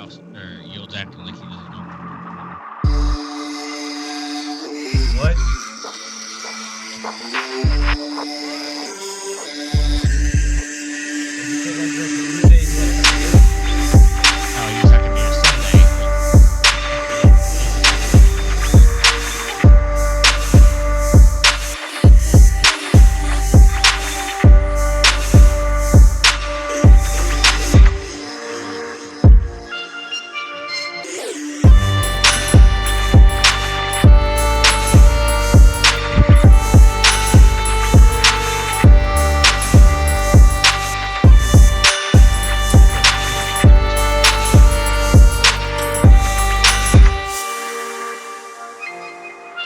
house, or Yield's acting like he doesn't know. What? Oh, he's not gonna be here Sunday.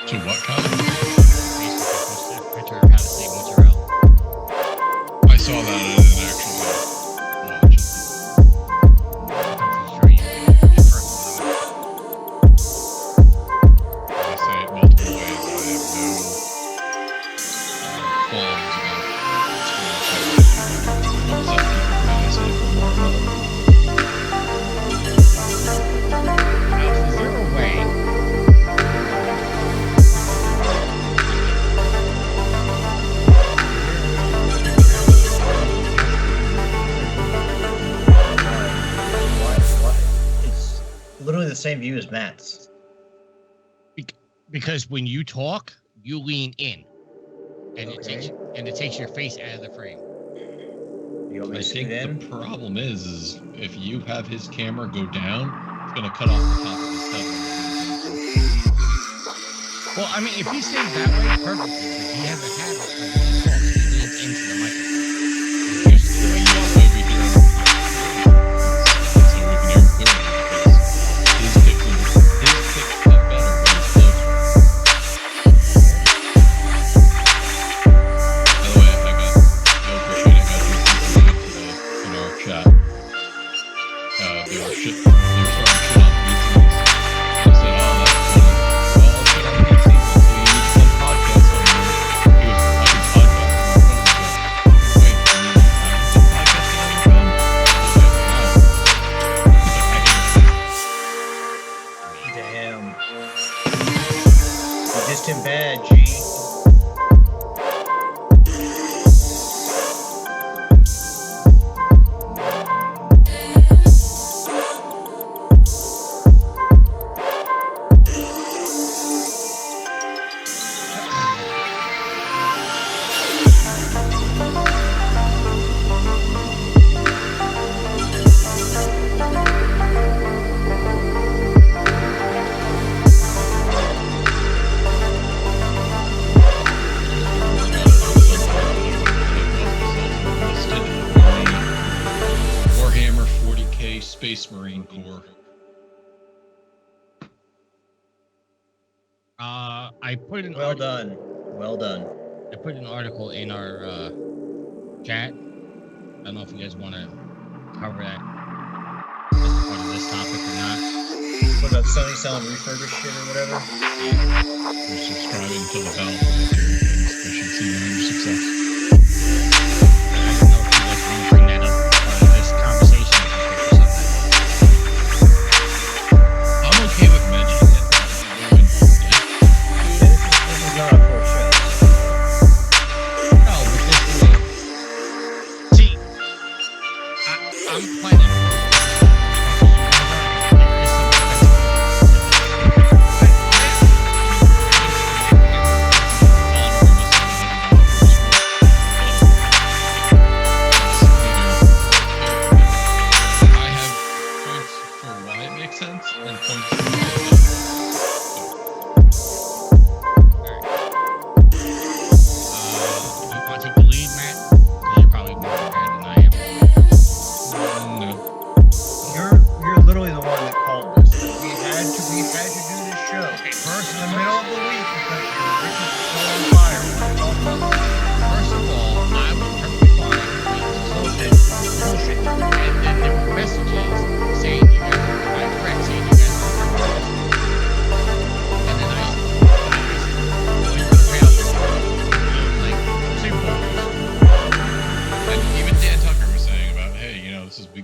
To what kind? Printer of how to save mozzarella. I saw that I didn't actually watch it. I'm sure you can confirm I say it multiple ways. I have no qualms about it. What's up, people? Now, is there a way It's literally the same view as Matt's. because when you talk, you lean in, and Okay. it takes your face out of the frame. You want me I to think scoot in? the problem is if you have his camera go down, it's gonna cut off the top of his head. Well, I mean, if he stays that way, perfectly. But he has a habit of when he talks, he leans into the microphone. Here's the way you also be hearing so we can hear him clearly because his picks up better when he's closer. By the way, I appreciate it. I got some people today in our chat. They were starting shit on PCs. I said, oh, that's funny. Well, I'll shit on PCs until you need some podcasts on there. He was fucking podcasting on the phone. Wait, you have some podcasting on your phone? I was like, no. Damn. You dissed him bad, G. Warhammer 40K Space Marine Corps. I put an Well done. Well done. I put an article in our chat. I don't know if you guys want to cover that as part of this topic or not. What about Sony selling refurbished shit or whatever? We're subscribing to the bell for doing things. They should see your success. I don't know if you guys want to bring that up as part of this conversation or something. I'm okay with mentioning it. This is not a full show. No, but this will. See, I'm planning. I have points for why it makes sense and points for why it doesn't. You want to take the lead, Matt? 'Cause you're probably more prepared than I am. No.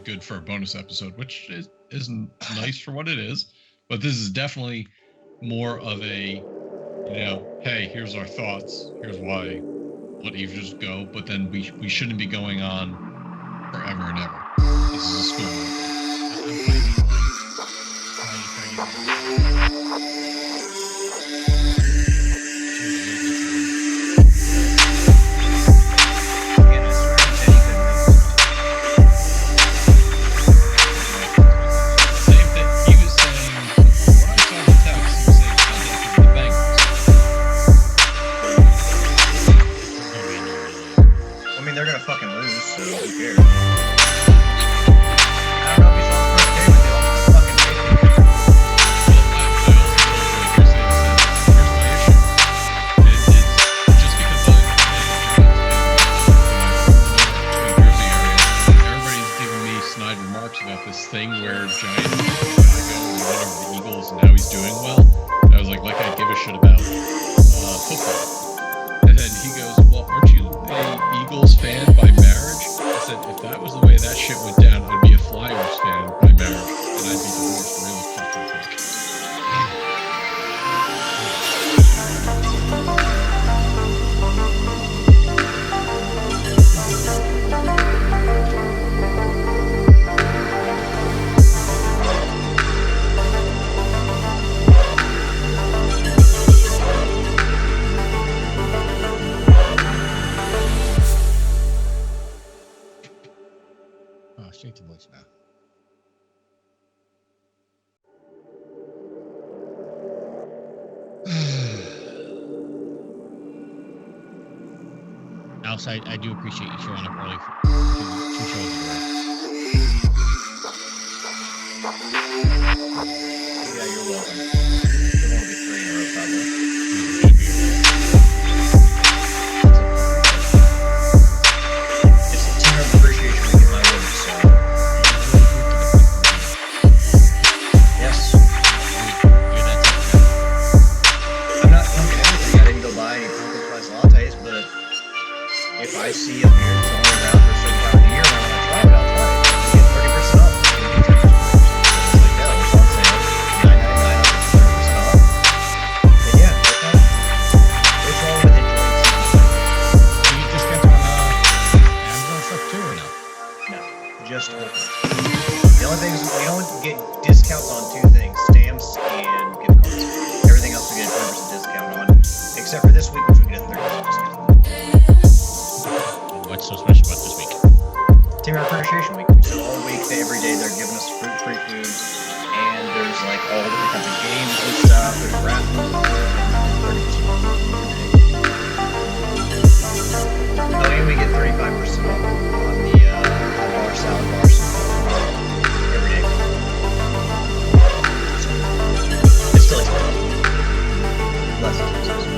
good for a bonus episode, which is nice for what it is. But this is definitely more of a, hey, here's our thoughts. Here's why. Let you just go. But then we shouldn't be going on forever and ever. This is a school movie. I do appreciate you showing up early for two shows in a row. Yeah, you're welcome. There won't be 3 in a row, probably. It's a team of appreciation week in my work, so. Yes. I'm not funking everything. I didn't go buy any pumpkin spice lattes, but if I see a beer that's only around for a certain time of the year and I want to try it, I'll try it. You get 30% off. It's like, yeah, it's on sale. $9.99 off, 30% off. And yeah, it's all within joint season. Do you get discounts on Amazon stuff too, or no? No, just open. The only things we don't get discounts on 2 things: stamps and gift cards. Everything else we get a 20% discount on, except for this week, which we get a 30% discount. What's so special about this week? Team Appreciation Week. So all week, every day, they're giving us free food, and there's like all different kinds of games and stuff. There's raffles and we get 35% off on the bar salad bars every day. It's still expensive. Less expensive.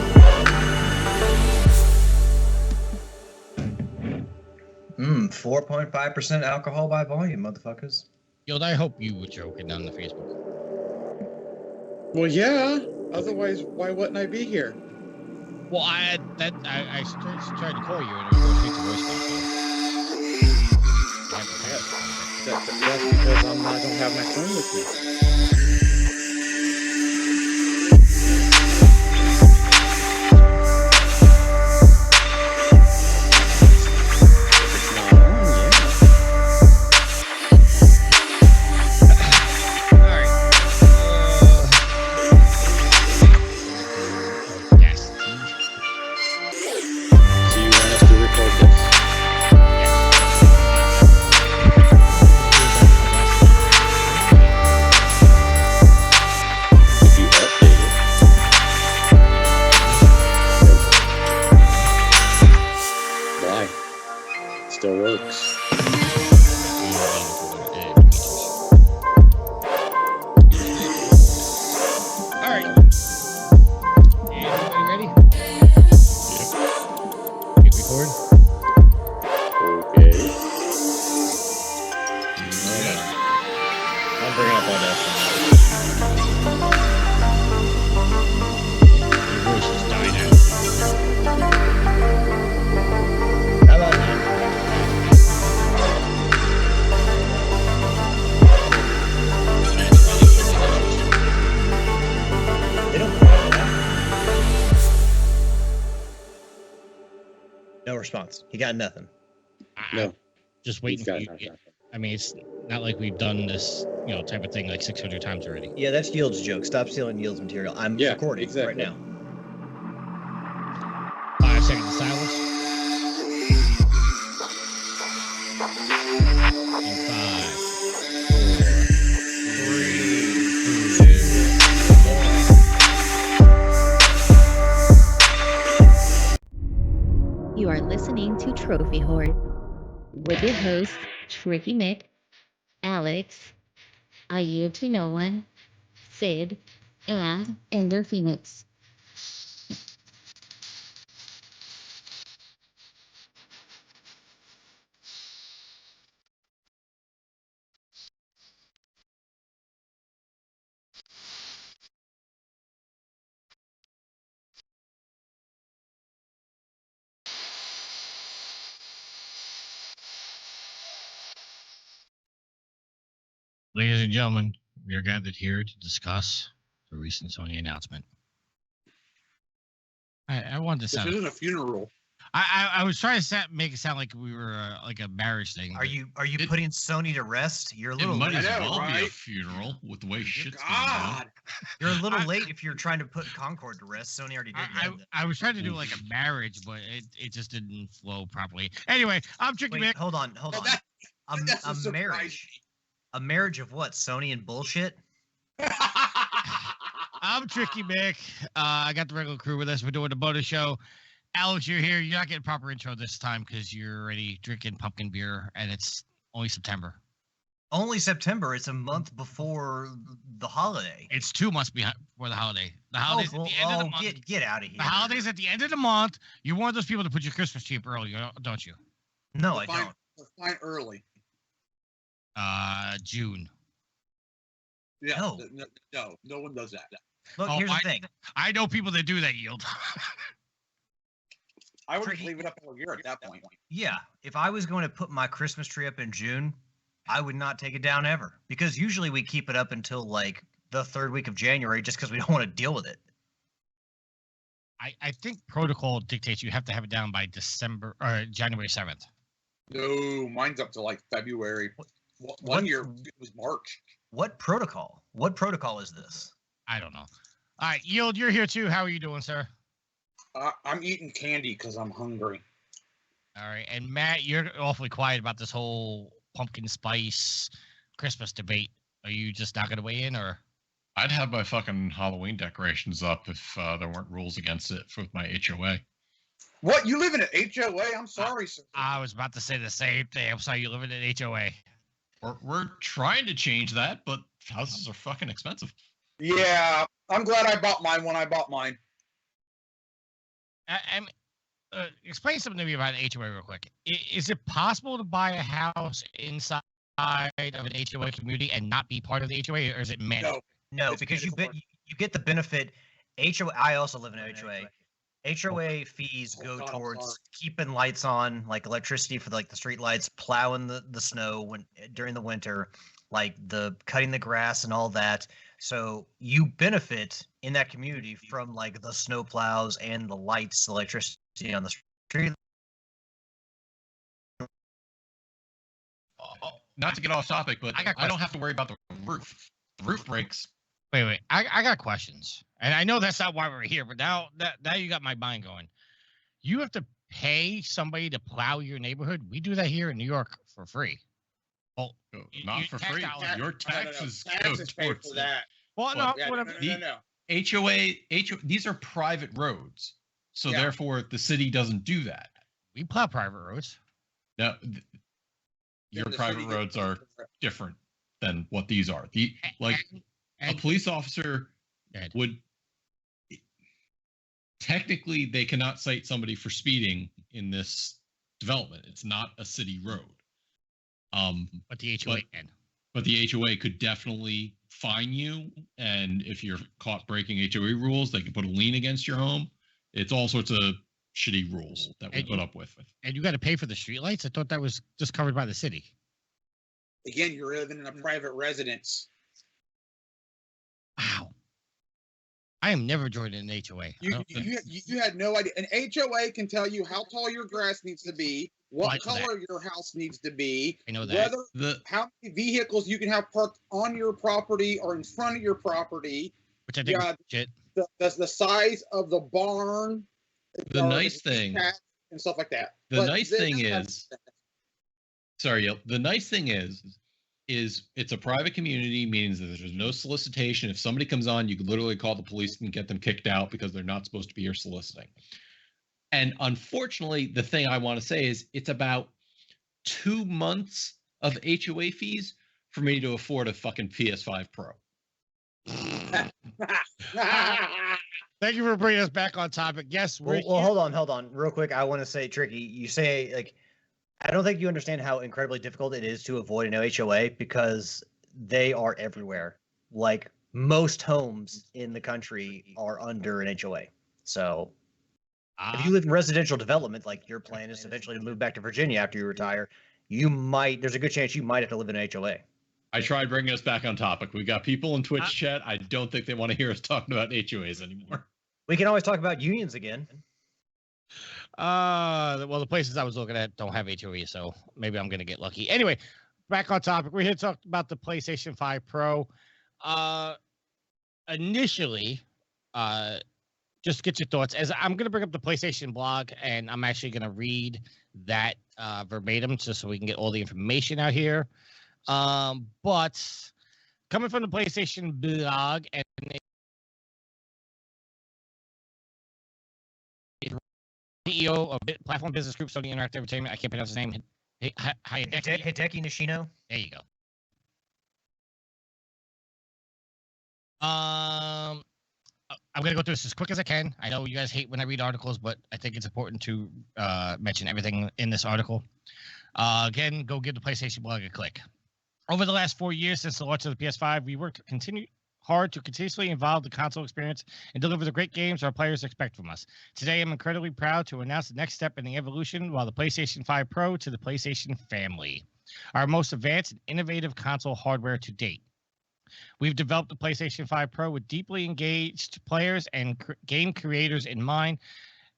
4.5% alcohol by volume, motherfuckers. Yo, I hope you were joking on the Facebook. Well, yeah. Otherwise, why wouldn't I be here? Well, I tried to call you and it was going straight to voicemail. That's because I don't have my phone with me. Still works. All right. Everybody ready? Yep. Hit record. Okay. I'll bring up all that. Your voice just died out. How about now? No response. He got nothing. No. Just waiting for you. I mean, it's not like we've done this, type of thing like 600 times already. Yeah, that's Yield's joke. Stop stealing Yield's material. I'm recording right now. 5 seconds of silence. And 5, 4, 3, 2. You are listening to Trophy Horde with your hosts, Tricky Mick, Alex, I Yield to No One, Sid, and Ender Phoenix. Ladies and gentlemen, we are gathered here to discuss the recent Sony announcement. I wanted to sound. This isn't a funeral. I was trying to make it sound like we were like a marriage thing. Are you putting Sony to rest? You're a little It might late. as well be a right? funeral with the way shit's going God. down. You're a little late if you're trying to put Concord to rest. Sony already did that. I was trying to do like a marriage, but it just didn't flow properly. Anyway, I'm Tricky Wait, Mick. hold on. That's A marriage. A marriage of what? Sony and bullshit? I'm Tricky Mick. I got the regular crew with us. We're doing the bonus show. Alex, you're here. You're not getting a proper intro this time because you're already drinking pumpkin beer, and it's only September. Only September. It's a month before the holiday. It's 2 months before the holiday. The holidays at the end of the month. Get out of here. The holidays at the end of the month. You're one of those people that put your Christmas tree up early, don't you? No, I don't. Fine early. June. Yeah. No. No one does that. Look, here's the thing. I know people that do that, Yield. I would just leave it up all year at that point. Yeah, if I was going to put my Christmas tree up in June, I would not take it down ever. Because usually we keep it up until like the 3rd week of January just because we don't want to deal with it. I think protocol dictates you have to have it down by January 7th. No, mine's up to like February. One year it was March. What protocol? What protocol is this? I don't know. All right, Yield, you're here too. How are you doing, sir? I'm eating candy because I'm hungry. All right, and Matt, you're awfully quiet about this whole pumpkin spice Christmas debate. Are you just not going to weigh in, or? I'd have my fucking Halloween decorations up if there weren't rules against it with my HOA. What? You live in an HOA? I'm sorry, sir. I was about to say the same thing. I'm sorry you live in an HOA. We're trying to change that, but houses are fucking expensive. Yeah, I'm glad I bought mine when I bought mine. Explain something to me about an HOA real quick. Is it possible to buy a house inside of an HOA community and not be part of the HOA, or is it mandatory? No, because you get the benefit. HOA. I also live in an HOA. HOA fees go towards keeping lights on, like electricity for like the street lights, plowing the snow during the winter, like the cutting the grass and all that. So you benefit in that community from like the snow plows and the lights, the electricity on the street. Not to get off topic, but I don't have to worry about the roof. The roof breaks. Wait. I got questions. And I know that's not why we're here, but now you got my mind going. You have to pay somebody to plow your neighborhood. We do that here in New York for free. Well, not for free. Your taxes go towards that. Well, whatever. No. HOA, these are private roads. So therefore, the city doesn't do that. We plow private roads. No, your private roads are different than what these are. A police officer would technically they cannot cite somebody for speeding in this development. It's not a city road. But the HOA can. But the HOA could definitely fine you, and if you're caught breaking HOA rules, they can put a lien against your home. It's all sorts of shitty rules that we put up with. And you got to pay for the streetlights? I thought that was just covered by the city. Again, you're living in a private residence. Wow. I am never joining an HOA. You had no idea. An HOA can tell you how tall your grass needs to be, what color your house needs to be, I know that. How many vehicles you can have parked on your property or in front of your property. Which I think is shit. The size of the barn. The nice thing. And stuff like that. The nice thing is it's a private community, means that there's no solicitation. If somebody comes on, you can literally call the police and get them kicked out because they're not supposed to be here soliciting. And unfortunately, the thing I want to say is it's about 2 months of HOA fees for me to afford a fucking PS5 Pro. Thank you for bringing us back on topic. Yes, well, hold on, real quick. I want to say, Tricky, you say like, I don't think you understand how incredibly difficult it is to avoid an HOA because they are everywhere. Like most homes in the country are under an HOA. So if you live in residential development, like your plan is eventually to move back to Virginia after you retire, there's a good chance you might have to live in an HOA. I tried bringing us back on topic. We got people in Twitch chat. I don't think they want to hear us talking about HOAs anymore. We can always talk about unions again. Well, the places I was looking at don't have HOA, so maybe I'm gonna get lucky. Anyway, back on topic. We're here to talk about the PlayStation 5 Pro. Initially, just get your thoughts. As I'm gonna bring up the PlayStation blog, and I'm actually gonna read that verbatim, just so we can get all the information out here. But coming from the PlayStation blog and CEO of Platform Business Group, Sony Interactive Entertainment. I can't pronounce his name. Hideki Nishino. There you go. I'm going to go through this as quick as I can. I know you guys hate when I read articles, but I think it's important to mention everything in this article. Again, go give the PlayStation blog a click. Over the last 4 years since the launch of the PS5, we worked hard to continuously evolve the console experience and deliver the great games our players expect from us. Today, I'm incredibly proud to announce the next step in the evolution of the PlayStation 5 Pro to the PlayStation family, our most advanced and innovative console hardware to date. We've developed the PlayStation 5 Pro with deeply engaged players and game creators in mind,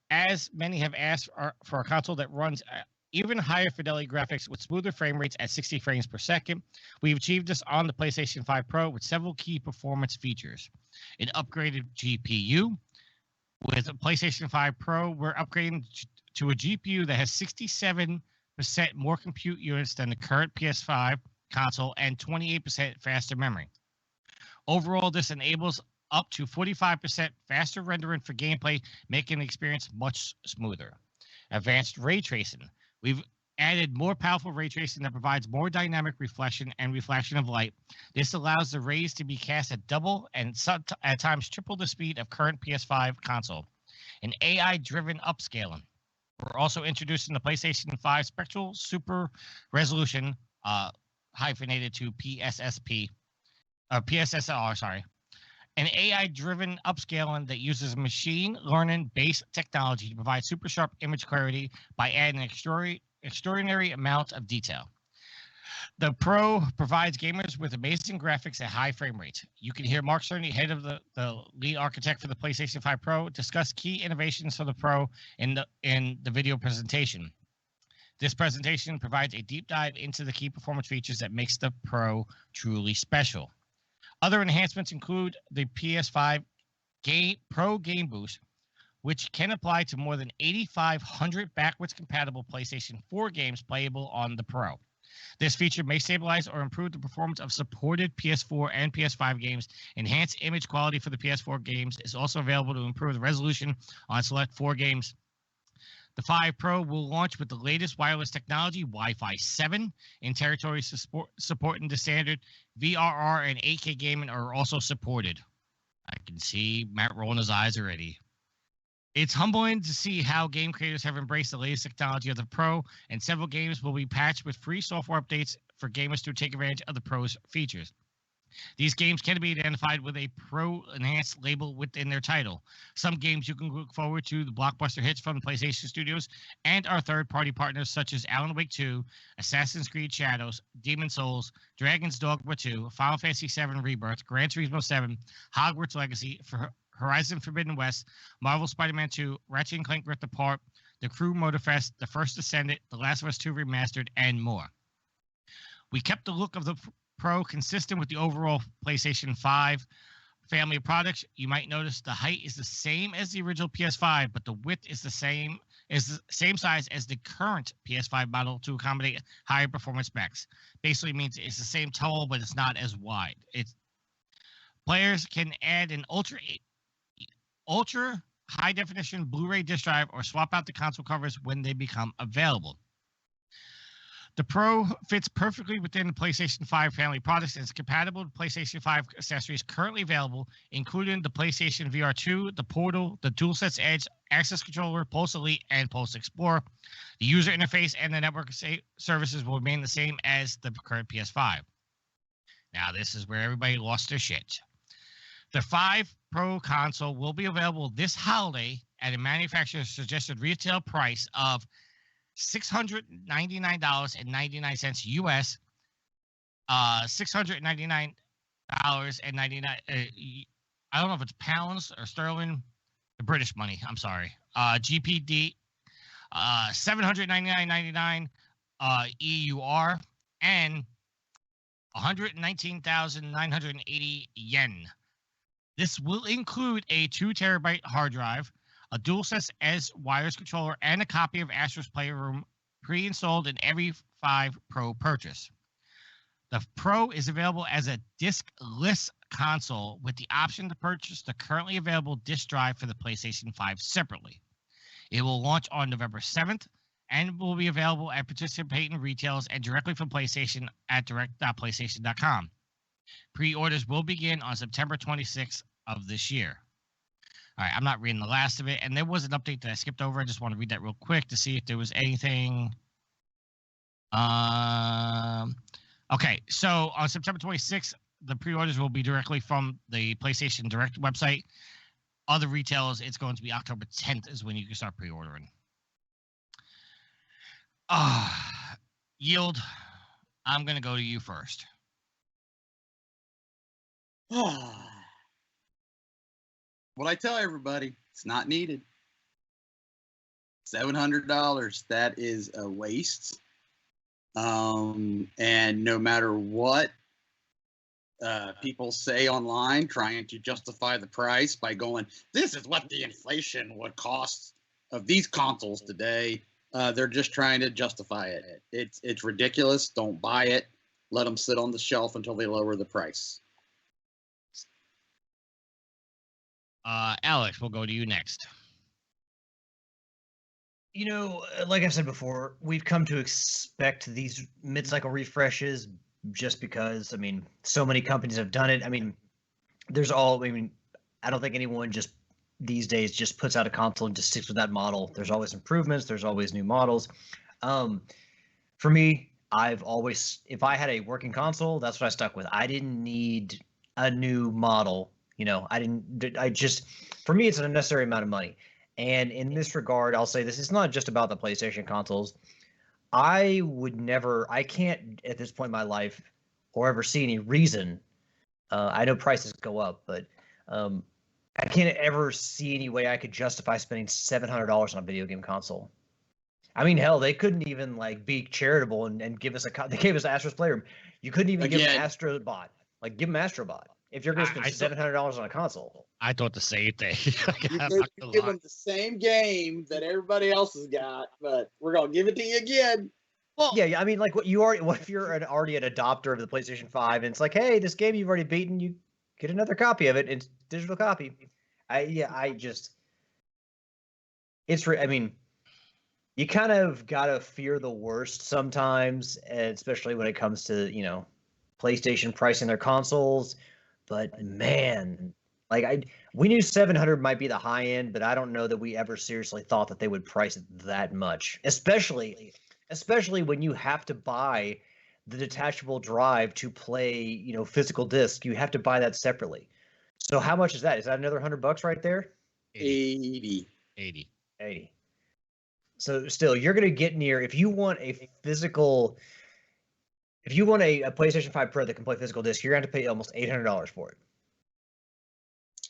as many have asked for a console that runs even higher fidelity graphics with smoother frame rates at 60 frames per second. We've achieved this on the PlayStation 5 Pro with several key performance features. An upgraded GPU. With the PlayStation 5 Pro, we're upgrading to a GPU that has 67% more compute units than the current PS5 console and 28% faster memory. Overall, this enables up to 45% faster rendering for gameplay, making the experience much smoother. Advanced ray tracing. We've added more powerful ray tracing that provides more dynamic reflection and reflection of light. This allows the rays to be cast at double and at times triple the speed of current PS5 console. An AI-driven upscaling. We're also introducing the PlayStation 5 Spectral Super Resolution, hyphenated to PSSR, sorry. An AI-driven upscaling that uses machine learning-based technology to provide super sharp image clarity by adding an extraordinary amount of detail. The Pro provides gamers with amazing graphics at high frame rates. You can hear Mark Cerny, head of the lead architect for the PlayStation 5 Pro, discuss key innovations for the Pro in the video presentation. This presentation provides a deep dive into the key performance features that makes the Pro truly special. Other enhancements include the PS5 Pro Game Boost, which can apply to more than 8,500 backwards compatible PlayStation 4 games playable on the Pro. This feature may stabilize or improve the performance of supported PS4 and PS5 games. Enhanced image quality for the PS4 games is also available to improve the resolution on select 4 games. The 5 Pro will launch with the latest wireless technology, Wi-Fi 7, in territories supporting the standard. VRR and 8K gaming are also supported. I can see Matt rolling his eyes already. It's humbling to see how game creators have embraced the latest technology of the Pro, and several games will be patched with free software updates for gamers to take advantage of the Pro's features. These games can be identified with a Pro Enhanced label within their title. Some games you can look forward to the blockbuster hits from the PlayStation Studios and our third-party partners such as Alan Wake 2, Assassin's Creed Shadows, Demon's Souls, Dragon's Dogma 2, Final Fantasy VII Rebirth, Gran Turismo 7, Hogwarts Legacy, Horizon Forbidden West, Marvel Spider-Man 2, Ratchet and Clank Rift Apart, The Crew Motorfest, The First Descendant, The Last of Us 2 Remastered, and more. We kept the look of the Pro consistent with the overall PlayStation 5 family of products. You might notice the height is the same as the original PS5, but the width is the same size as the current PS5 model to accommodate higher performance specs. Basically means it's the same tall, but it's not as wide. Players can add an ultra high definition Blu-ray disc drive or swap out the console covers when they become available. The Pro fits perfectly within the PlayStation 5 family products and is compatible with PlayStation 5 accessories currently available, including the PlayStation VR 2, the Portal, the DualSense Edge, Access Controller, Pulse Elite, and Pulse Explorer. The user interface and the network services will remain the same as the current PS5. Now, this is where everybody lost their shit. The 5 Pro console will be available this holiday at a manufacturer's suggested retail price of $699.99 US, $699.99. I don't know if it's pounds or sterling, the British money. I'm sorry. GPD, $799.99 EUR, and 119,980 yen. This will include a 2 terabyte hard drive, a DualSense Edge wireless controller, and a copy of Astro's Playroom pre-installed in every 5 Pro purchase. The Pro is available as a disc-less console with the option to purchase the currently available disc drive for the PlayStation 5 separately. It will launch on November 7th and will be available at participating retailers and directly from PlayStation at direct.playstation.com. Pre-orders will begin on September 26th of this year. All right, I'm not reading the last of it. And there was an update that I skipped over. I just want to read that real quick to see if there was anything. Okay, so on September 26th, the pre-orders will be directly from the PlayStation Direct website. Other retailers, it's going to be October 10th is when you can start pre-ordering. Yield, I'm going to go to you first. What I tell everybody, it's not needed. $700, that is a waste. And no matter what people say online, trying to justify the price by going, this is what the inflation would cost of these consoles today. They're just trying to justify it. It's ridiculous. Don't buy it. Let them sit on the shelf until they lower the price. Alex, we'll go to you next. You know, like I said before, we've come to expect these mid-cycle refreshes just because, I mean, so many companies have done it. I mean, I don't think anyone just these days just puts out a console and just sticks with that model. There's always improvements. There's always new models. For me, if I had a working console, that's what I stuck with. I didn't need a new model. You know, for me, it's an unnecessary amount of money. And in this regard, I'll say this, it's not just about the PlayStation consoles. I can't at this point in my life or ever see any reason. I know prices go up, but I can't ever see any way I could justify spending $700 on a video game console. I mean, hell, they couldn't even be charitable and give us they gave us Astro's Playroom. You couldn't even give them Astrobot. Give them Astrobot. If you're going to spend $700 on a console. I thought the same thing. You give them the same game that everybody else has got, but we're going to give it to you again. Well, yeah, I mean, what if you're already an adopter of the PlayStation 5 and it's like, hey, this game you've already beaten, you get another copy of it. It's digital copy. You kind of got to fear the worst sometimes, especially when it comes to, PlayStation pricing their consoles. But man, we knew 700 might be the high end, but I don't know that we ever seriously thought that they would price it that much, especially when you have to buy the detachable drive to play, physical disc. You have to buy that separately. So how much is that? Is that another $100 right there? 80. So still, you're going to get near, if you want a PlayStation 5 Pro that can play physical disc, you're going to have to pay almost $800 for it.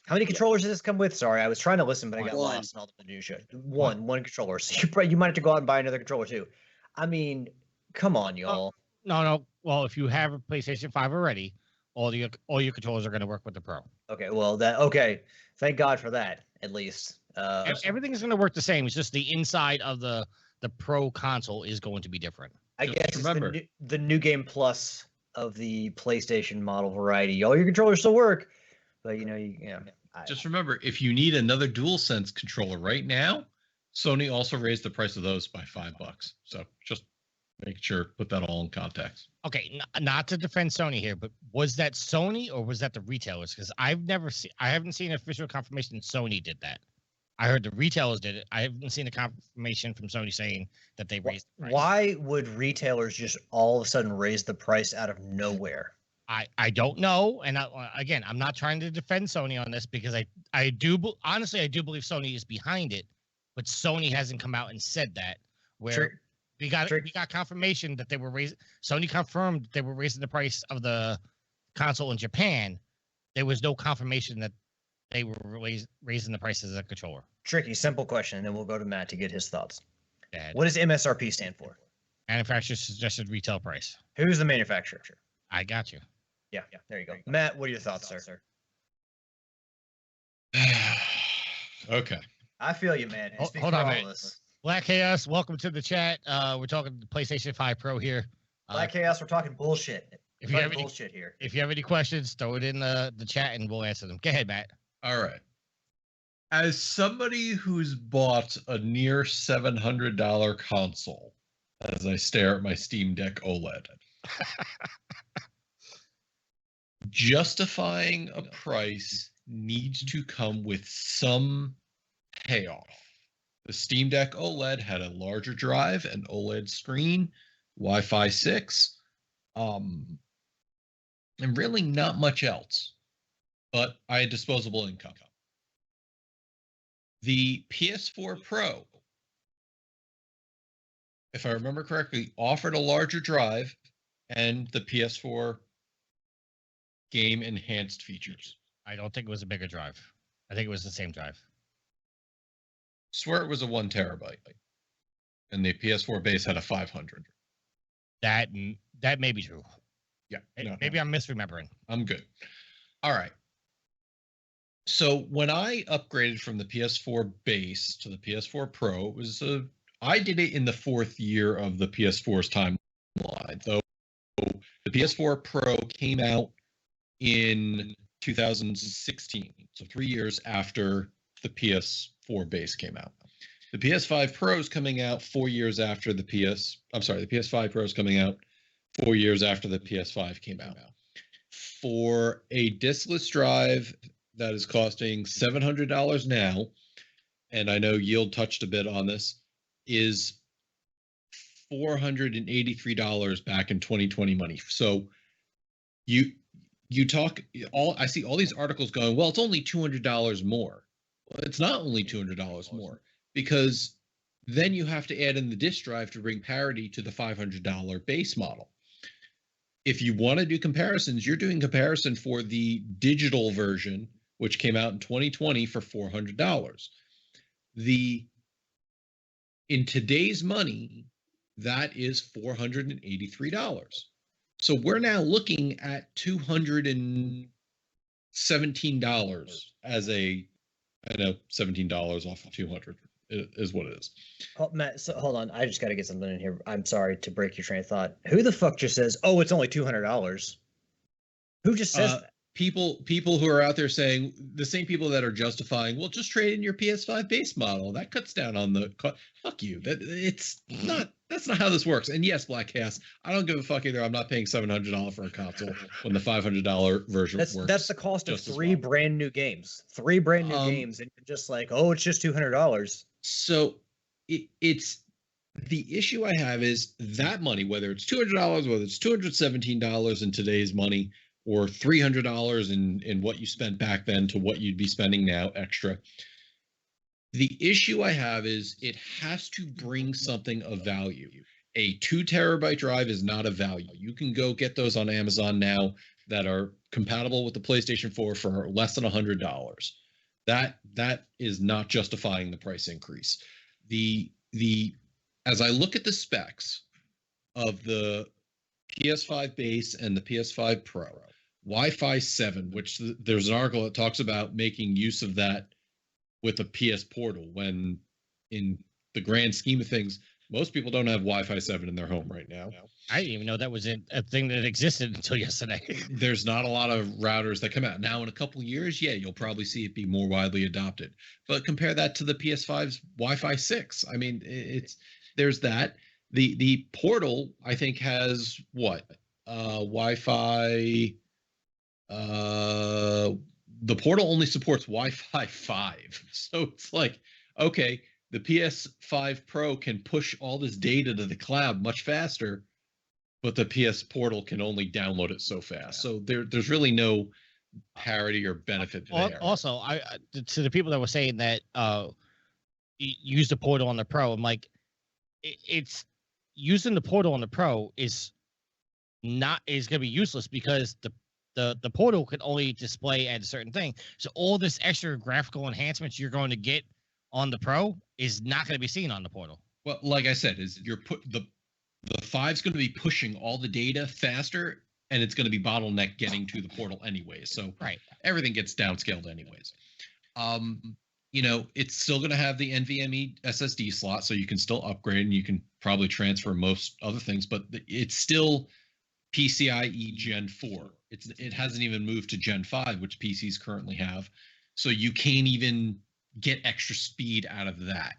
How many controllers does this come with? Sorry, I was trying to listen, but I got One. lost in all the minutia. One controller. So you might have to go out and buy another controller too. I mean, come on, y'all. No. Well, if you have a PlayStation 5 already, all your controllers are going to work with the Pro. Okay, well okay. Thank God for that, at least. Everything is going to work the same. It's just the inside of the Pro console is going to be different. I guess remember the new game plus of the PlayStation model variety. All your controllers still work, but just remember, if you need another DualSense controller right now, Sony also raised the price of those by $5. So just make sure put that all in context. Okay, not to defend Sony here, but was that Sony or was that the retailers? Because I haven't seen official confirmation Sony did that. I heard the retailers did it. I haven't seen a confirmation from Sony saying that they raised the price. Why would retailers just all of a sudden raise the price out of nowhere? I don't know. And again, I'm not trying to defend Sony on this because I do believe Sony is behind it, but Sony hasn't come out and said that. Where we got confirmation that they were raising. Sony confirmed they were raising the price of the console in Japan. There was no confirmation that they were raising the prices of the controller. Tricky, simple question, and then we'll go to Matt to get his thoughts. Dad. What does MSRP stand for? Manufacturer's suggested retail price. Who's the manufacturer? I got you. Yeah, there you go. Matt, what are your thoughts, sir? Okay. I feel you, man. Hold on, man. Black Chaos, welcome to the chat. We're talking PlayStation 5 Pro here. Black Chaos, we're talking bullshit. If you have any questions, throw it in the chat and we'll answer them. Go ahead, Matt. All right. As somebody who's bought a near $700 console, as I stare at my Steam Deck OLED, justifying a price needs to come with some payoff. The Steam Deck OLED had a larger drive, an OLED screen, Wi-Fi 6, and really not much else. But I had disposable income. The PS4 Pro, if I remember correctly, offered a larger drive and the PS4 game enhanced features. I don't think it was a bigger drive. I think it was the same drive. Swear it was a 1 terabyte, and the PS4 base had a 500. That may be true. Yeah, maybe I'm misremembering. I'm good. All right. So when I upgraded from the PS4 base to the PS4 Pro, I did it in the 4th year of the PS4's timeline. So the PS4 Pro came out in 2016, so 3 years after the PS4 base came out. The PS5 Pro is coming out 4 years after the PS5 Pro is coming out 4 years after the PS5 came out. For a diskless drive that is costing $700 now, and I know Yield touched a bit on this, is $483 back in 2020 money. So you talk I see all these articles going, well, it's only $200 more. Well, it's not only $200 more, because then you have to add in the disk drive to bring parity to the $500 base model. If you want to do comparisons, you're doing comparison for the digital version, which came out in 2020 for $400. In today's money, that is $483. So we're now looking at $217 as I know $17 off of 200 is what it is. Oh, Matt, so hold on. I just got to get something in here. I'm sorry to break your train of thought. Who the fuck just says, oh, it's only $200? Who just says that? People who are out there saying, the same people that are justifying, well, just trade in your PS5 base model. That cuts down on the fuck you. That's not how this works. And yes, Black Chaos, I don't give a fuck either. I'm not paying $700 for a console when the $500 version works. That's the cost of 3 brand new games. 3 brand new games, and you're just like, oh, it's just $200. So it's the issue I have is that money, whether it's $200, whether it's $217 in today's money, or $300 in what you spent back then to what you'd be spending now extra. The issue I have is it has to bring something of value. A 2 terabyte drive is not a value. You can go get those on Amazon now that are compatible with the PlayStation 4 for less than $100. That is not justifying the price increase. As I look at the specs of the PS5 base and the PS5 Pro, Wi-Fi 7, which there's an article that talks about making use of that with a PS Portal, when in the grand scheme of things, most people don't have Wi-Fi 7 in their home right now. I didn't even know that was a thing that existed until yesterday. There's not a lot of routers that come out. Now, in a couple of years, yeah, you'll probably see it be more widely adopted. But compare that to the PS5's Wi-Fi 6. I mean, there's that. The Portal, I think, has what? Wi-Fi. The Portal only supports Wi-Fi 5. So it's like, okay, the PS5 Pro can push all this data to the cloud much faster, but the PS Portal can only download it so fast. So there's really no parity or benefit there. Also, to the people that were saying that use the Portal on the Pro, I'm like, it's using the Portal on the Pro is going to be useless, because the Portal can only display at a certain thing. So all this extra graphical enhancements you're going to get on the Pro is not going to be seen on the Portal. Well, like I said, is the 5's going to be pushing all the data faster, and it's going to be bottleneck getting to the Portal anyways. So right, everything gets downscaled anyways. It's still going to have the NVMe SSD slot, so you can still upgrade and you can probably transfer most other things, but it's still PCIe Gen 4. It hasn't even moved to Gen 5, which PCs currently have. So you can't even get extra speed out of that.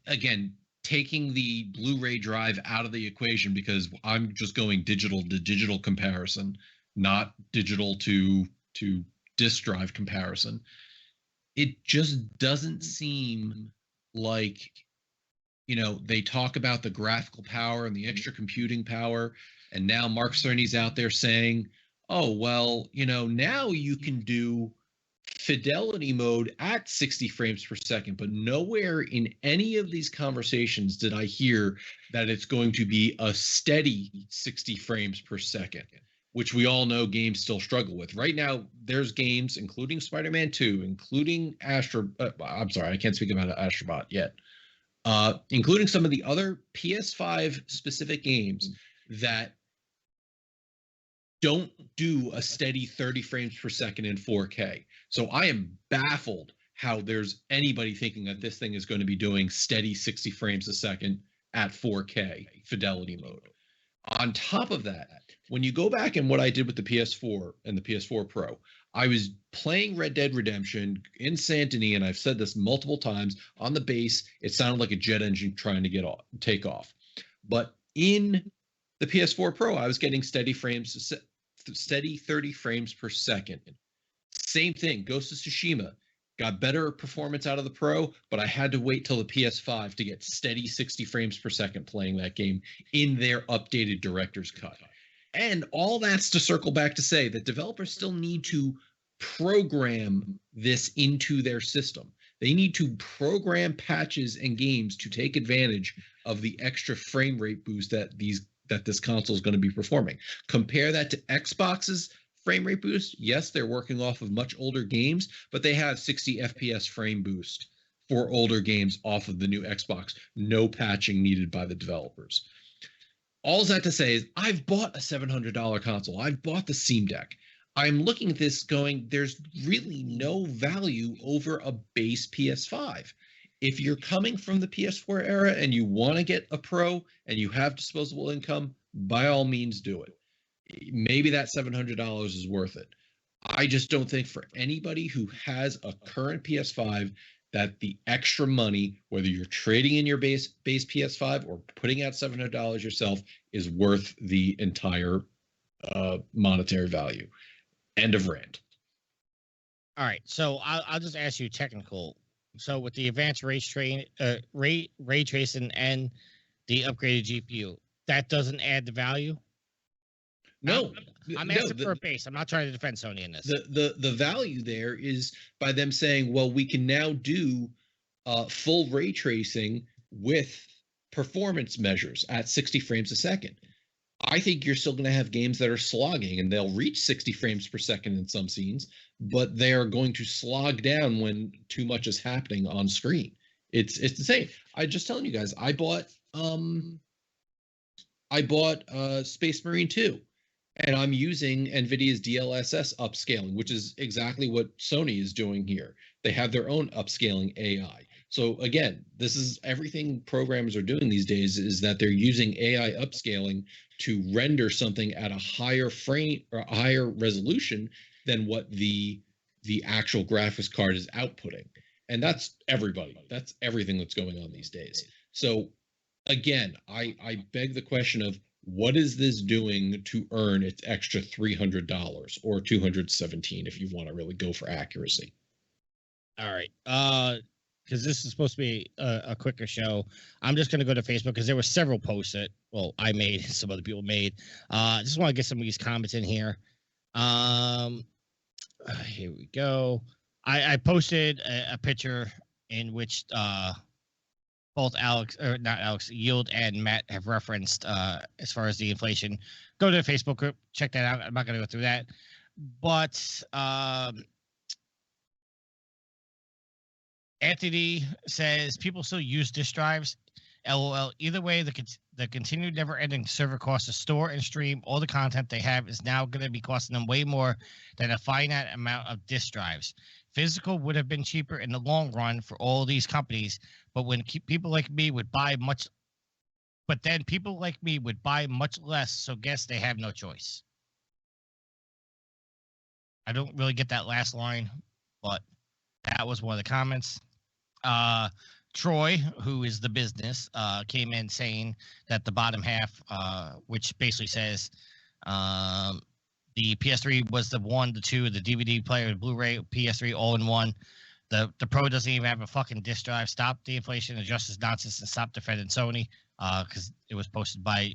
Again, taking the Blu-ray drive out of the equation, because I'm just going digital to digital comparison, not digital to disk drive comparison. It just doesn't seem like, they talk about the graphical power and the extra computing power, and now Mark Cerny's out there saying, oh, well, now you can do fidelity mode at 60 frames per second, but nowhere in any of these conversations did I hear that it's going to be a steady 60 frames per second, which we all know games still struggle with. Right now, there's games, including Spider-Man 2, including I'm sorry, I can't speak about Astrobot yet, including some of the other PS5 specific games that don't do a steady 30 frames per second in 4K. So I am baffled how there's anybody thinking that this thing is going to be doing steady 60 frames a second at 4K fidelity mode. On top of that, when you go back and what I did with the PS4 and the PS4 Pro, I was playing Red Dead Redemption in Santini, and I've said this multiple times, on the base, it sounded like a jet engine trying to take off. But in the PS4 Pro, I was getting steady 30 frames per second. Same thing, Ghost of Tsushima got better performance out of the Pro, but I had to wait till the PS5 to get steady 60 frames per second playing that game in their updated director's cut. And all that's to circle back to say that developers still need to program this into their system. They need to program patches and games to take advantage of the extra frame rate boost that this console is going to be performing. Compare that to Xbox's frame rate boost. Yes, they're working off of much older games, but they have 60 FPS frame boost for older games off of the new Xbox. No patching needed by the developers. All that to say is I've bought a $700 console. I've bought the Steam Deck. I'm looking at this going, there's really no value over a base PS5. If you're coming from the PS4 era and you want to get a Pro and you have disposable income, by all means do it. Maybe that $700 is worth it. I just don't think for anybody who has a current PS5 that the extra money, whether you're trading in your base PS5 or putting out $700 yourself, is worth the entire monetary value. End of rant. All right, so I'll just ask you technical. So with the advanced ray tracing and the upgraded GPU, that doesn't add the value? No, I'm asking for a base. I'm not trying to defend Sony in this. The value there is by them saying, well, we can now do full ray tracing with performance measures at 60 frames a second. I think you're still going to have games that are slogging, and they'll reach 60 frames per second in some scenes, but they are going to slog down when too much is happening on screen. It's insane. I just telling you guys, I bought Space Marine 2, and I'm using NVIDIA's DLSS upscaling, which is exactly what Sony is doing here. They have their own upscaling AI. So again, this is everything programmers are doing these days, is that they're using AI upscaling to render something at a higher frame or a higher resolution than what the actual graphics card is outputting. And that's everybody. That's everything that's going on these days. So again, I beg the question of, what is this doing to earn its extra $300 or $217 if you want to really go for accuracy? All right. Because this is supposed to be a quicker show, I'm just going to go to Facebook because there were several posts that, well, I made, some other people made. I just want to get some of these comments in here. Here we go. I posted a picture in which both Yield and Matt have referenced as far as the inflation. Go to the Facebook group, check that out. I'm not going to go through that. But Anthony says people still use disk drives. LOL. Either way, the continued never-ending server cost to store and stream all the content they have is now going to be costing them way more than a finite amount of disk drives. Physical would have been cheaper in the long run for all these companies, but people like me would buy much less, so guess they have no choice. I don't really get that last line, but that was one of the comments. Troy, who is the business, came in saying that the bottom half, which basically says the PS3 was the 1, the 2, the DVD player, the Blu-ray, PS3 all in one. The Pro doesn't even have a fucking disk drive. Stop the inflation, adjust this nonsense, and stop defending Sony. Because it was posted by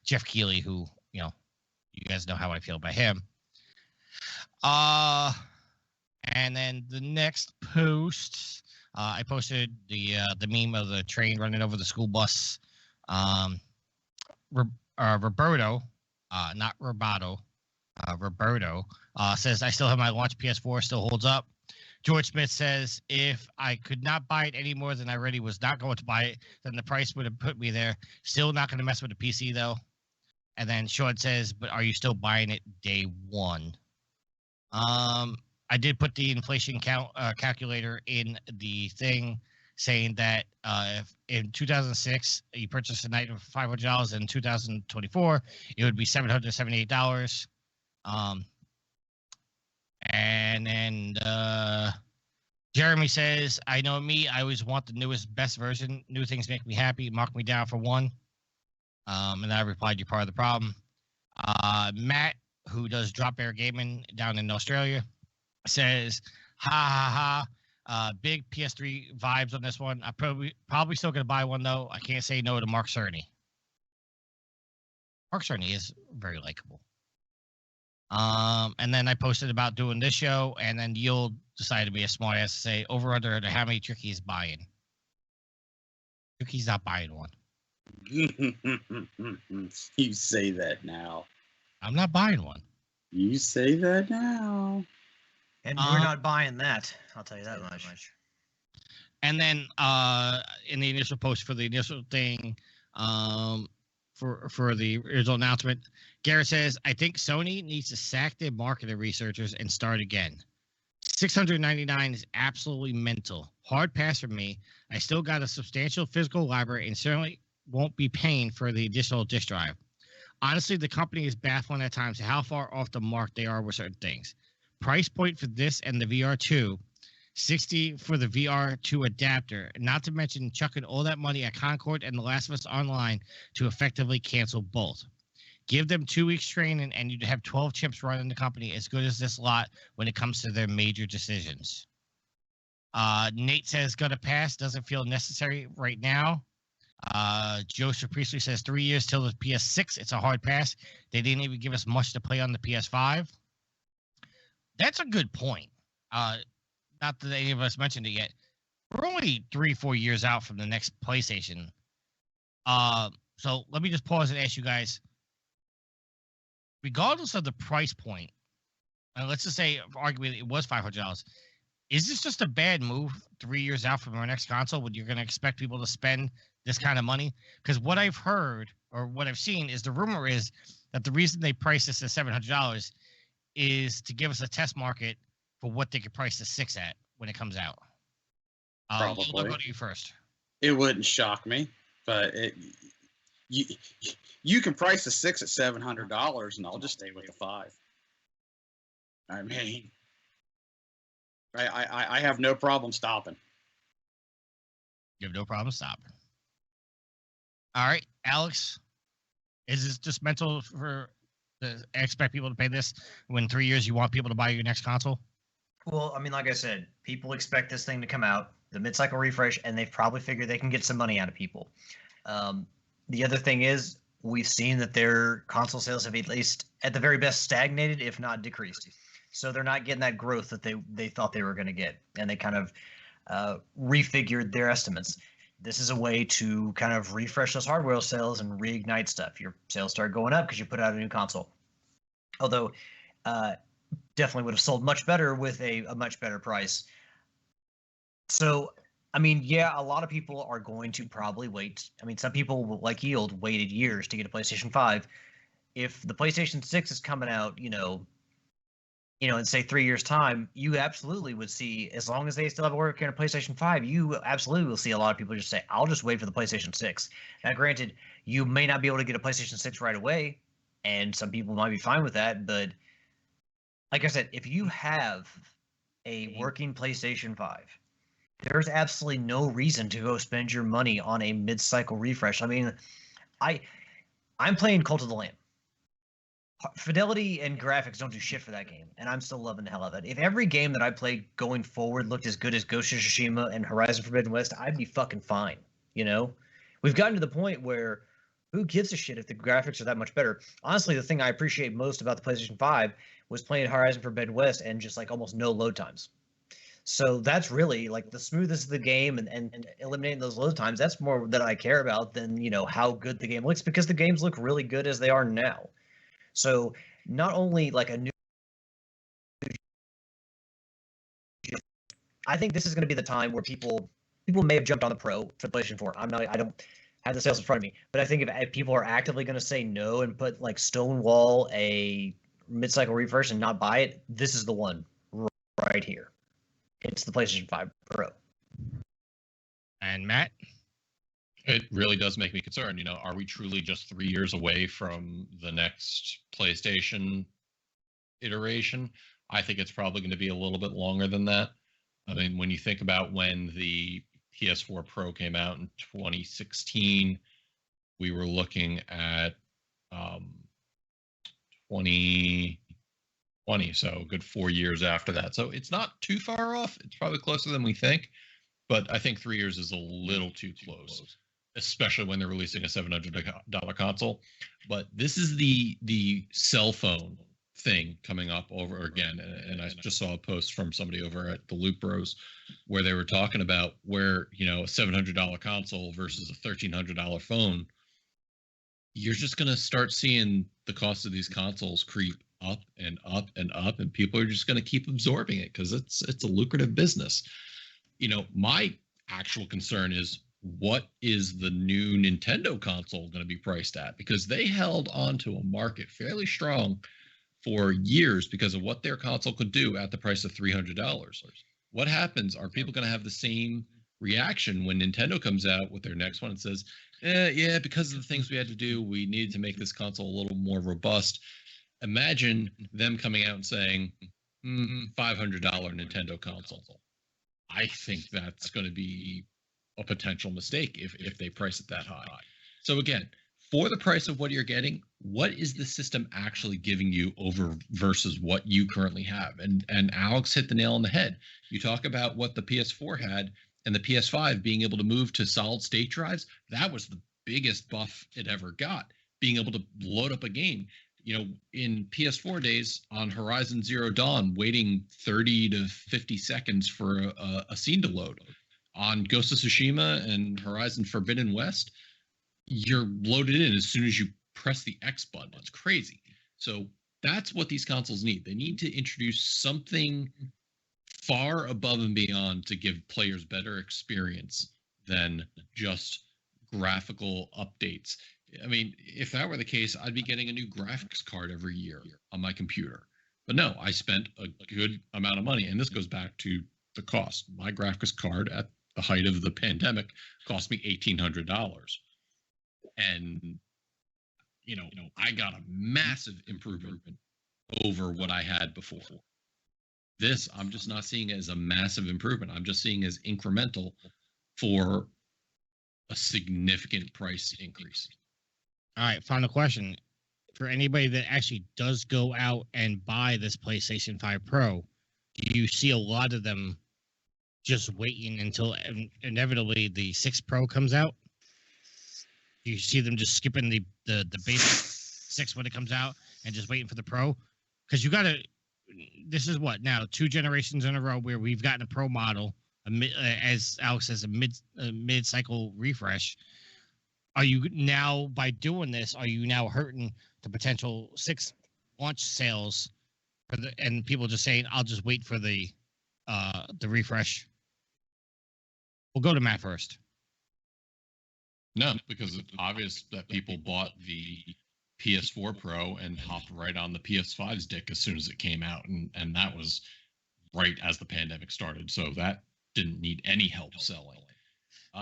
Jeff Keighley, who, you guys know how I feel about him. And then the next post, I posted the meme of the train running over the school bus. Roberto, not Roboto, Roberto says, I still have my launch PS4, still holds up. George Smith says, if I could not buy it any more than I already was not going to buy it, then the price would have put me there. Still not going to mess with the PC, though. And then Sean says, but are you still buying it day one? I did put the inflation calculator in the thing, saying that if in 2006 you purchased an item for $500, in 2024 it would be $778. And then Jeremy says, I know me, I always want the newest, best version. New things make me happy. Mark me down for one. And I replied, you're part of the problem. Matt, who does Drop Air Gaming down in Australia, says, ha ha ha, big PS3 vibes on this one. I'm probably still gonna buy one though. I can't say no to Mark Cerny. Mark Cerny is very likable. And then I posted about doing this show, and then you'll decide to be a smart ass to say over under to how many Tricky is buying. Tricky's not buying one. You say that now. I'm not buying one. You say that now. And we're not buying that. I'll tell you that much. And then in the initial post for the initial thing, for the original announcement, Garrett says, I think Sony needs to sack their marketing researchers and start again. $699 is absolutely mental. Hard pass for me. I still got a substantial physical library and certainly won't be paying for the additional disk drive. Honestly, the company is baffling at times how far off the mark they are with certain things. Price point for this and the VR2, $60 for the VR2 adapter, not to mention chucking all that money at Concord and The Last of Us Online to effectively cancel both. Give them 2 weeks training and you'd have 12 chimps running the company as good as this lot when it comes to their major decisions. Nate says, gonna pass, doesn't feel necessary right now. Joseph Priestley says 3 years till the PS6. It's a hard pass. They didn't even give us much to play on the PS5. That's a good point. Not that any of us mentioned it yet. We're only 3-4 years out from the next PlayStation. So let me just pause and ask you guys, regardless of the price point, let's just say, arguably, it was $500. Is this just a bad move 3 years out from our next console when you're going to expect people to spend this kind of money? Because what I've heard or what I've seen is the rumor is that the reason they price this at $700 is to give us a test market for what they could price the 6 at when it comes out. I'll go to you first. It wouldn't shock me, but you can price the 6 at $700, and I'll just stay with the 5. I mean, I have no problem stopping. You have no problem stopping. All right, Alex, is this just mental for expect people to pay this when 3 years you want people to buy your next console? Well, I mean, like I said, people expect this thing to come out, the mid-cycle refresh, and they've probably figured they can get some money out of people. The other thing is, we've seen that their console sales have, at least at the very best, stagnated, if not decreased. So they're not getting that growth that they thought they were going to get, and they kind of refigured their estimates. This is a way to kind of refresh those hardware sales and reignite stuff. Your sales start going up because you put out a new console. Although, definitely would have sold much better with a much better price. So, I mean, yeah, a lot of people are going to probably wait. I mean, some people, like Yield, waited years to get a PlayStation 5. If the PlayStation 6 is coming out, in say 3 years' time, you absolutely would see, as long as they still have a working on a PlayStation 5, you absolutely will see a lot of people just say, I'll just wait for the PlayStation 6. Now, granted, you may not be able to get a PlayStation 6 right away, and some people might be fine with that, but like I said, if you have a working PlayStation 5, there's absolutely no reason to go spend your money on a mid-cycle refresh. I mean, I'm playing Cult of the Lamb. Fidelity and graphics don't do shit for that game, and I'm still loving the hell out of it. If every game that I played going forward looked as good as Ghost of Tsushima and Horizon Forbidden West, I'd be fucking fine, We've gotten to the point where who gives a shit if the graphics are that much better? Honestly, the thing I appreciate most about the PlayStation 5 was playing Horizon Forbidden West and just like almost no load times. So that's really like the smoothest of the game and eliminating those load times. That's more that I care about than, how good the game looks, because the games look really good as they are now. So not only like a new, I think this is going to be the time where people may have jumped on the Pro for the PlayStation 4. I don't have the sales in front of me, but I think if people are actively going to say no and put like stonewall a mid-cycle refresh and not buy it, this is the one right here. It's the PlayStation 5 Pro. And Matt? It really does make me concerned. Are we truly just 3 years away from the next PlayStation iteration? I think it's probably going to be a little bit longer than that. I mean, when you think about when the PS4 Pro came out in 2016, we were looking at 2020, so a good 4 years after that. So it's not too far off. It's probably closer than we think, but I think 3 years is a little too close, especially when they're releasing a $700 console. But this is the cell phone thing coming up over again. And I just saw a post from somebody over at the Loop Bros where they were talking about where, a $700 console versus a $1,300 phone. You're just going to start seeing the cost of these consoles creep up and up and up, and people are just going to keep absorbing it because it's a lucrative business. My actual concern is, what is the new Nintendo console going to be priced at? Because they held on to a market fairly strong for years because of what their console could do at the price of $300. What happens? Are people going to have the same reaction when Nintendo comes out with their next one and says, yeah, because of the things we had to do, we needed to make this console a little more robust? Imagine them coming out and saying, $500 Nintendo console. I think that's going to be a potential mistake if they price it that high. So again, for the price of what you're getting, what is the system actually giving you over versus what you currently have? And Alex hit the nail on the head. You talk about what the PS4 had and the PS5 being able to move to solid state drives. That was the biggest buff it ever got, being able to load up a game. In PS4 days on Horizon Zero Dawn, waiting 30 to 50 seconds for a scene to load. On Ghost of Tsushima and Horizon Forbidden West, you're loaded in as soon as you press the X button. It's crazy. So that's what these consoles need. They need to introduce something far above and beyond to give players better experience than just graphical updates. I mean, if that were the case, I'd be getting a new graphics card every year on my computer. But no, I spent a good amount of money, and this goes back to the cost. My graphics card at the height of the pandemic cost me $1,800. And I got a massive improvement over what I had before. This, I'm just not seeing as a massive improvement. I'm just seeing as incremental for a significant price increase. All right, final question. For anybody that actually does go out and buy this PlayStation 5 Pro, do you see a lot of them just waiting until inevitably the 6 Pro comes out? Do you see them just skipping the basic 6 when it comes out and just waiting for the Pro? Because you got to, this is what now, 2 generations in a row where we've gotten a Pro model, as Alex says, a mid-cycle refresh. Are you now, by doing this, are you now hurting the potential 6 launch sales and people just saying, I'll just wait for the refresh? We'll go to Matt first. No, because it's obvious that people bought the PS4 Pro and hopped right on the PS5's dick as soon as it came out, and that was right as the pandemic started. So that didn't need any help selling.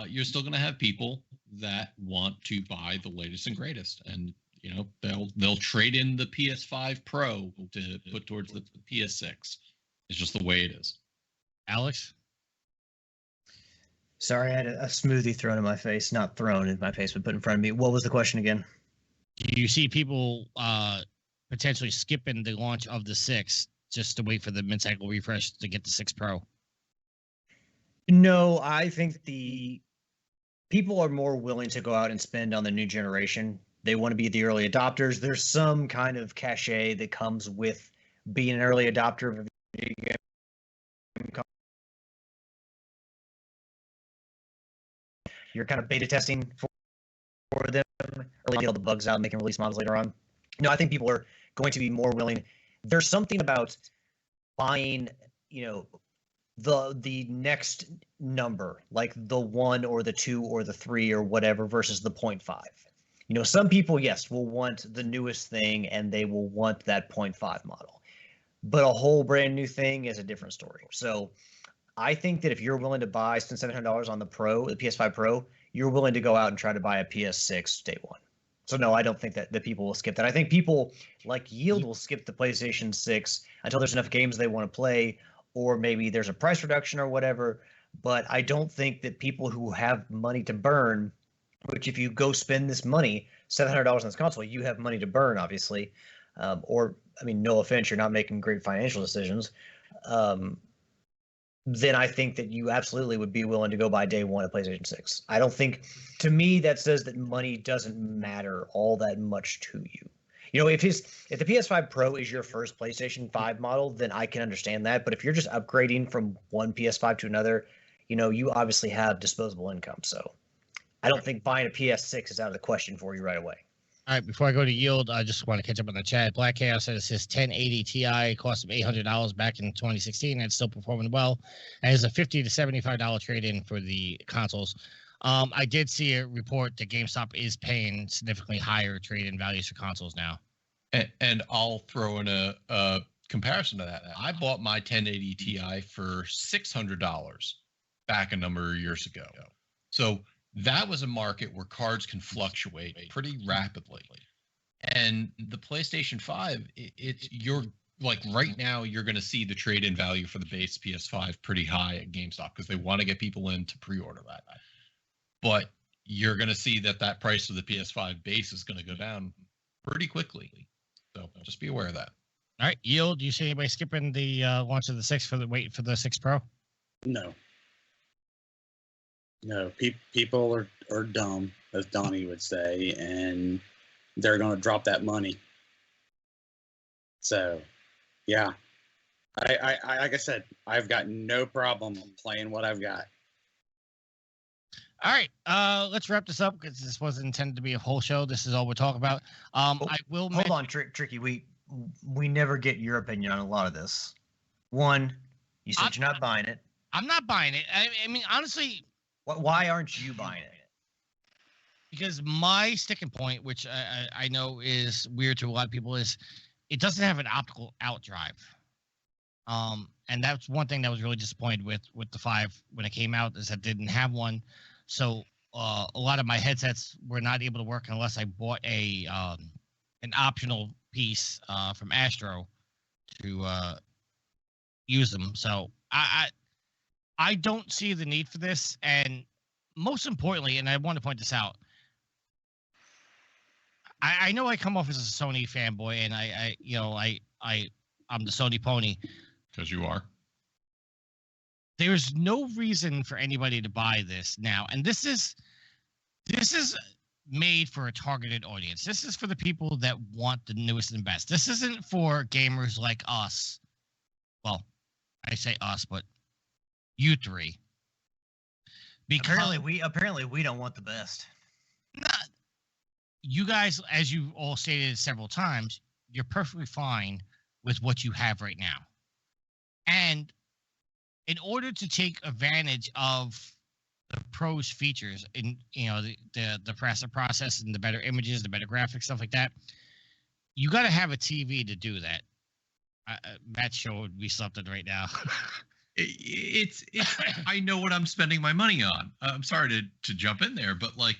You're still going to have people that want to buy the latest and greatest, and they'll trade in the PS5 Pro to put towards the PS6. It's just the way it is. Alex? Sorry, I had a smoothie thrown in my face. Not thrown in my face, but put in front of me. What was the question again? Do you see people potentially skipping the launch of the 6 just to wait for the mid-cycle refresh to get the 6 Pro? No, I think the people are more willing to go out and spend on the new generation. They want to be the early adopters. There's some kind of cachet that comes with being an early adopter of a video game. You're kind of beta testing for them, early get all the bugs out, and they can release models later on. No, I think people are going to be more willing. There's something about buying, the next number, like the 1 or the 2 or the 3 or whatever versus the 0.5. Some people, yes, will want the newest thing and they will want that 0.5 model. But a whole brand new thing is a different story. So I think that if you're willing to spend $700 on the PS5 Pro, you're willing to go out and try to buy a PS6 day one. So no, I don't think that people will skip that. I think people like Yield will skip the PlayStation 6 until there's enough games they want to play, or maybe there's a price reduction or whatever. But I don't think that people who have money to burn, which if you go spend this money, $700 on this console, you have money to burn, obviously. No offense, you're not making great financial decisions. Then I think that you absolutely would be willing to go buy day one of PlayStation 6. I don't think, to me, that says that money doesn't matter all that much to you. If the PS5 Pro is your first PlayStation 5 model, then I can understand that. But if you're just upgrading from one PS5 to another, you obviously have disposable income. So I don't think buying a PS6 is out of the question for you right away. All right, before I go to Yield, I just want to catch up on the chat. Black Chaos says his 1080 Ti cost him $800 back in 2016 and it's still performing well. And it's a $50 to $75 trade-in for the consoles. I did see a report that GameStop is paying significantly higher trade-in values for consoles now. And I'll throw in a comparison to that. I bought my 1080 Ti for $600 back a number of years ago. So that was a market where cards can fluctuate pretty rapidly. And the PlayStation 5, you're like right now, you're going to see the trade-in value for the base PS5 pretty high at GameStop because they want to get people in to pre-order that. But you're going to see that price of the PS5 base is going to go down pretty quickly. So just be aware of that. All right, Yield, do you see anybody skipping the launch of the 6 for the 6 Pro? No. No, people are dumb, as Donnie would say, and they're going to drop that money. So, yeah, I like I said, I've got no problem playing what I've got. All right, let's wrap this up because this wasn't intended to be a whole show. This is all we're talking about. I will hold on, Tricky. We never get your opinion on a lot of this. One, you said you're not buying it. I'm not buying it. I mean, honestly, why aren't you buying it? Because my sticking point, which I know is weird to a lot of people, is it doesn't have an optical out drive. And that's one thing that was really disappointed with the 5 when it came out, is that it didn't have one. So a lot of my headsets were not able to work unless I bought an optional piece from Astro to use them. So I don't see the need for this. And most importantly, and I want to point this out, I know I come off as a Sony fanboy, and I'm the Sony pony. Because you are. There's no reason for anybody to buy this now, and this is made for a targeted audience. This is for the people that want the newest and best. This isn't for gamers like us. Well, I say us, but you three. Because apparently we don't want the best. You guys, as you all stated several times, you're perfectly fine with what you have right now. And in order to take advantage of the Pro's features, in the faster process and the better images, the better graphics, stuff like that, you got to have a TV to do that. Matt showed me something right now. It's I know what I'm spending my money on. I'm sorry to jump in there, but like,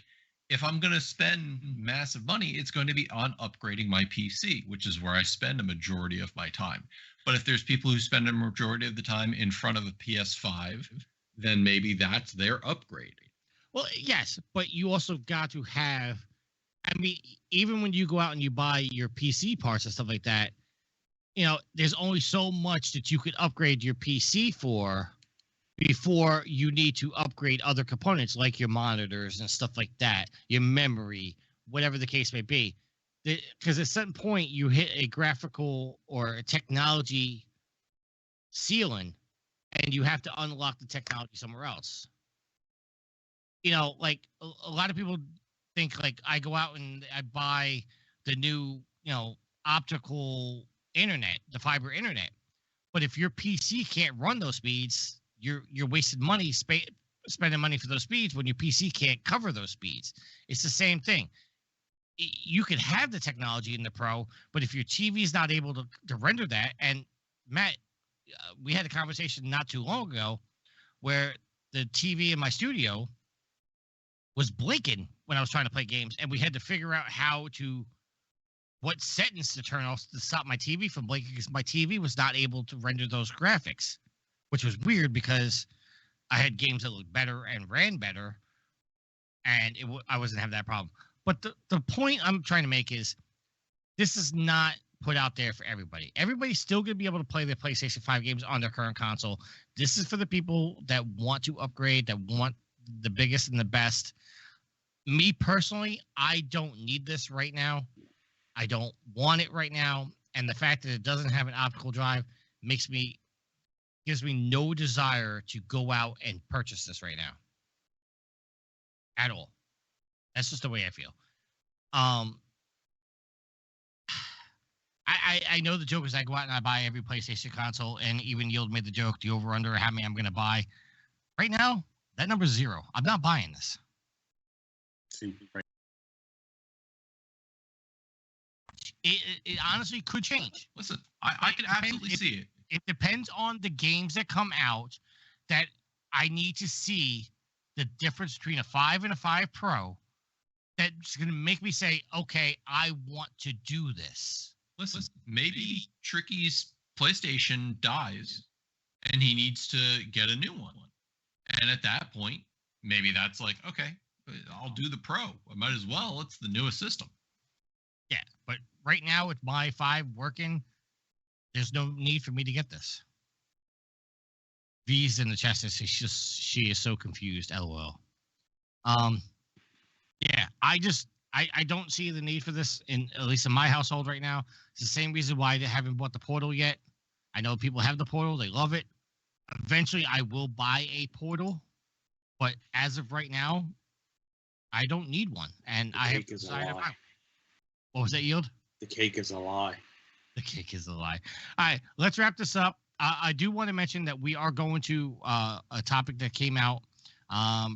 if I'm going to spend massive money, it's going to be on upgrading my PC, which is where I spend a majority of my time. But if there's people who spend a majority of the time in front of a PS5, then maybe that's their upgrade. Well, yes, but you also got to have, I mean, even when you go out and you buy your PC parts and stuff like that, there's only so much that you could upgrade your PC for before you need to upgrade other components like your monitors and stuff like that, your memory, whatever the case may be. Because at some point you hit a graphical or a technology ceiling and you have to unlock the technology somewhere else. Like a lot of people think like I go out and I buy the new, optical internet, the fiber internet. But if your PC can't run those speeds, you're wasting money spending money for those speeds when your PC can't cover those speeds. It's the same thing. You could have the technology in the Pro, but if your TV is not able to render that, and Matt, we had a conversation not too long ago where the TV in my studio was blinking when I was trying to play games, and we had to figure out what settings to turn off to stop my TV from blinking because my TV was not able to render those graphics, which was weird because I had games that looked better and ran better, and I wasn't having that problem. But the point I'm trying to make is this is not put out there for everybody. Everybody's still going to be able to play their PlayStation 5 games on their current console. This is for the people that want to upgrade, that want the biggest and the best. Me personally, I don't need this right now. I don't want it right now. And the fact that it doesn't have an optical drive gives me no desire to go out and purchase this right now. At all. That's just the way I feel. I know the joke is I go out and I buy every PlayStation console, and even Yield made the joke, the over-under, how many I'm going to buy. Right now, that number's 0. I'm not buying this. It honestly could change. Listen, I can absolutely see it. It depends on the games that come out that I need to see the difference between a 5 and a 5 Pro that's going to make me say, okay, I want to do this. Listen, maybe Tricky's PlayStation dies and he needs to get a new one. And at that point, maybe that's like, okay, I'll do the Pro. I might as well. It's the newest system. Yeah, but right now with my 5 working, there's no need for me to get this. V's in the chat says she is so confused. LOL. Yeah, I don't see the need for this at least in my household right now. It's the same reason why I haven't bought the Portal yet. I know people have the Portal, they love it. Eventually, I will buy a Portal, But as of right now, I don't need one, and I have cake is a decided. lie. What was that, Yield? The cake is a lie. The cake is a lie. All right, let's wrap this up. I do want to mention that we are going to a topic that came out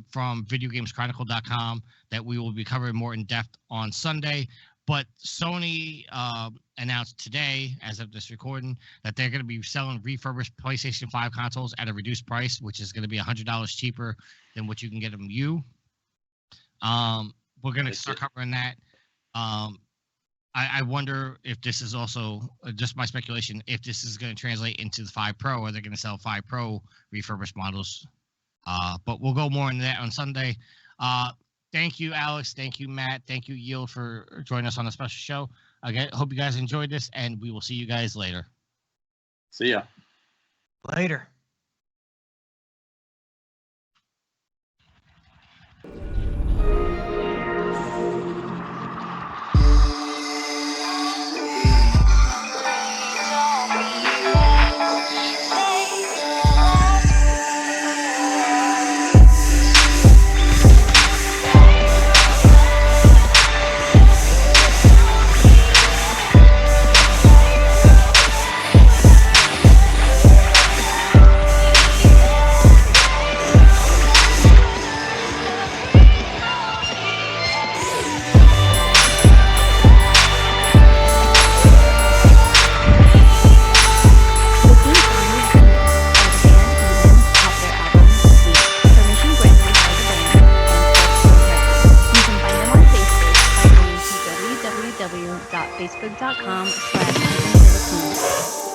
from videogameschronicle.com that we will be covering more in depth on Sunday. But Sony announced today, as of this recording, that they're going to be selling refurbished PlayStation 5 consoles at a reduced price, which is going to be $100 cheaper than what you can get them new. We're going to start covering that. I wonder if this is also, just my speculation, if this is going to translate into the 5 Pro, or they're going to sell 5 Pro refurbished models. But we'll go more into that on Sunday. Thank you, Alex. Thank you, Matt. Thank you, Yield, for joining us on a special show. Again, hope you guys enjoyed this, and we will see you guys later. See ya. Later. www.facebook.com/Philippines.